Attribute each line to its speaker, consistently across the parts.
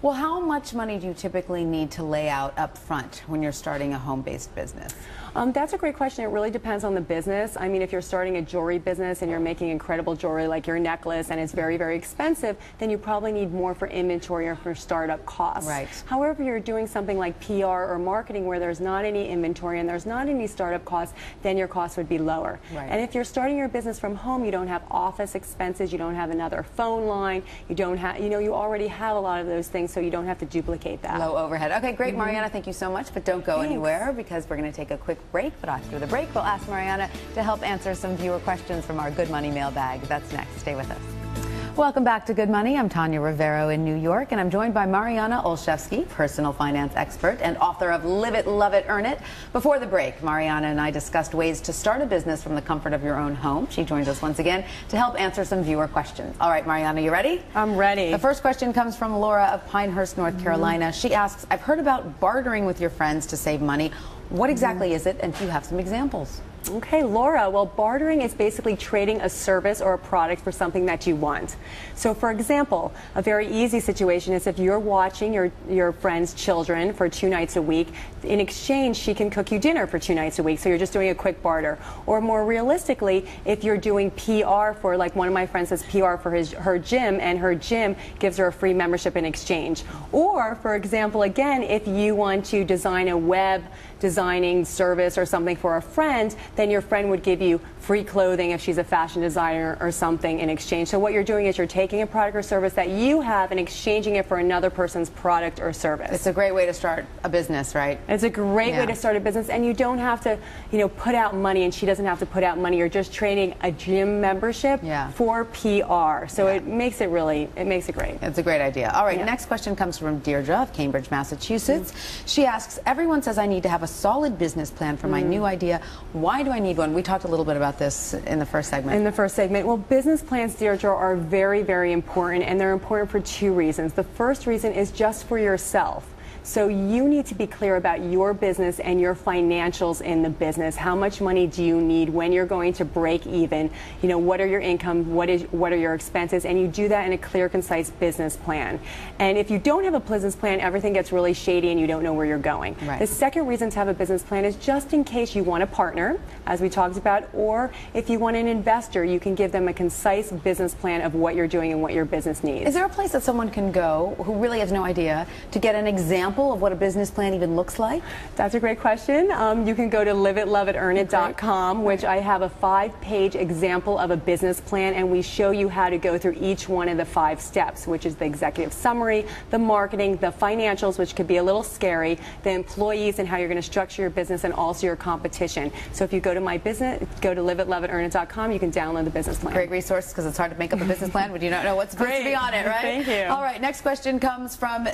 Speaker 1: Well, how much money do you typically need to lay out up front when you're starting a home-based business?
Speaker 2: That's a great question. It really depends on the business. I mean, if you're starting a jewelry business and you're making incredible jewelry like your necklace and it's very, very expensive, then you probably need more for inventory or for startup costs.
Speaker 1: Right.
Speaker 2: However, you're doing something like PR or marketing where there's not any inventory and there's not any startup costs, then your costs would be lower.
Speaker 1: Right.
Speaker 2: And if you're starting your business from home, you don't have office expenses, you don't have another phone line, you don't have, you already have a lot of those things, so you don't have to duplicate that.
Speaker 1: Low overhead. Okay, great, Marianna. Thank you so much, but don't go anywhere because we're going to take a quick break. But after the break, we'll ask Marianna to help answer some viewer questions from our Good Money mailbag. That's next. Stay with us. Welcome back to Good Money. I'm Tanya Rivero in New York, and I'm joined by Marianna Olszewski, personal finance expert and author of Live It, Love It, Earn It. Before the break, Marianna and I discussed ways to start a business from the comfort of your own home. She joins us once again to help answer some viewer questions. All right, Marianna, you ready?
Speaker 2: I'm ready.
Speaker 1: The first question comes from Laura of Pinehurst, North Carolina. She asks, I've heard about bartering with your friends to save money. What exactly is it, and do you have some examples?
Speaker 2: Okay, Laura, well, bartering is basically trading a service or a product for something that you want. So, for example, a very easy situation is if you're watching your friend's children for 2 nights a week, in exchange, she can cook you dinner for 2 nights a week, so you're just doing a quick barter. Or more realistically, if you're doing PR for, like one of my friends does PR for her gym, and her gym gives her a free membership in exchange. Or, for example, again, if you want to design a web designing service or something for a friend, then your friend would give you free clothing if she's a fashion designer or something in exchange. So what you're doing is you're taking a product or service that you have and exchanging it for another person's product or service.
Speaker 1: It's a great way to start a business, right?
Speaker 2: It's a great way to start a business, and you don't have to, put out money, and she doesn't have to put out money. You're just trading a gym membership for PR. So it makes it great.
Speaker 1: It's a great idea. All right, next question comes from Deirdre of Cambridge, Massachusetts. She asks, everyone says I need to have a solid business plan for my new idea. Why do I need one? We talked a little bit about this in the first segment. Well,
Speaker 2: business plans, Deirdre, are very, very important, and they're important for 2 reasons. The first reason is just for yourself. So you need to be clear about your business and your financials in the business. How much money do you need? When you're going to break even? What are your income? What are your expenses? And you do that in a clear, concise business plan. And if you don't have a business plan, everything gets really shady and you don't know where you're going.
Speaker 1: Right.
Speaker 2: The second reason to have a business plan is just in case you want a partner, as we talked about, or if you want an investor, you can give them a concise business plan of what you're doing and what your business needs.
Speaker 1: Is there a place that someone can go who really has no idea to get an example of what a business plan even looks like?
Speaker 2: That's a great question. You can go to liveitloveitearnit.com, which I have a 5-page example of a business plan, and we show you how to go through each one of the 5 steps, which is the executive summary, the marketing, the financials, which could be a little scary, the employees and how you're going to structure your business, and also your competition. So if you go to my business, go to liveitloveitearnit.com, you can download the business plan.
Speaker 1: Great resource, because it's hard to make up a business plan when you don't know what's supposed to be on it, right?
Speaker 2: Thank you.
Speaker 1: All right, next question comes from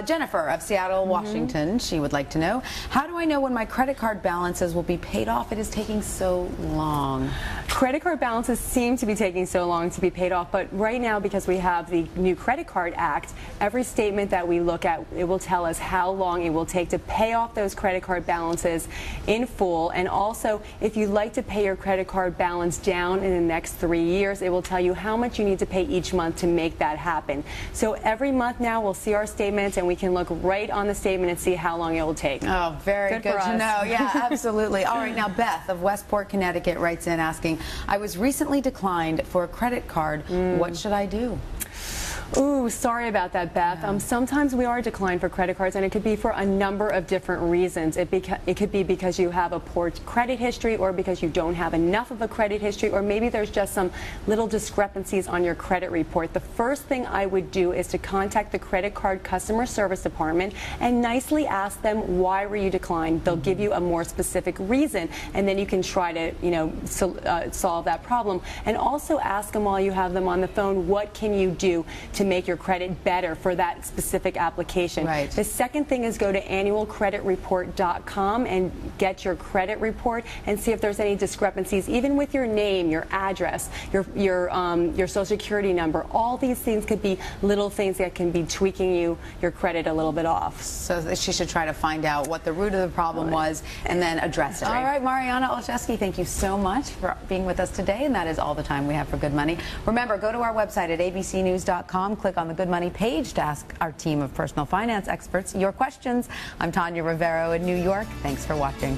Speaker 1: Jennifer of Seattle, Washington. She would like to know, how do I know when my credit card balances will be paid off? It is taking so long.
Speaker 2: Credit card balances seem to be taking so long to be paid off, but right now, because we have the new Credit Card Act, every statement that we look at, it will tell us how long it will take to pay off those credit card balances in full. And also, if you'd like to pay your credit card balance down in the next 3 years, it will tell you how much you need to pay each month to make that happen. So every month now, we'll see our statements, and we can look right on the statement and see how long it will take.
Speaker 1: Oh, very good to know. Yeah, absolutely. All right, now Beth of Westport, Connecticut writes in asking, I was recently declined for a credit card. What should I do?
Speaker 2: Ooh, sorry about that, Beth. Sometimes we are declined for credit cards, and it could be for a number of different reasons. It could be because you have a poor credit history, or because you don't have enough of a credit history, or maybe there's just some little discrepancies on your credit report. The first thing I would do is to contact the credit card customer service department and nicely ask them, why were you declined? They'll give you a more specific reason, and then you can try to solve that problem. And also ask them, while you have them on the phone, what can you do to make your credit better for that specific application.
Speaker 1: Right.
Speaker 2: The second thing is go to annualcreditreport.com and get your credit report and see if there's any discrepancies, even with your name, your address, your social security number. All these things could be little things that can be tweaking your credit a little bit off.
Speaker 1: So she should try to find out what the root of the problem was and then address it. All right, Marianna Olszewski, thank you so much for being with us today, and that is all the time we have for Good Money. Remember, go to our website at abcnews.com. GoodMoneyMail.com. Click on the Good Money page to ask our team of personal finance experts your questions. I'm Tanya Rivero in New York. Thanks for watching.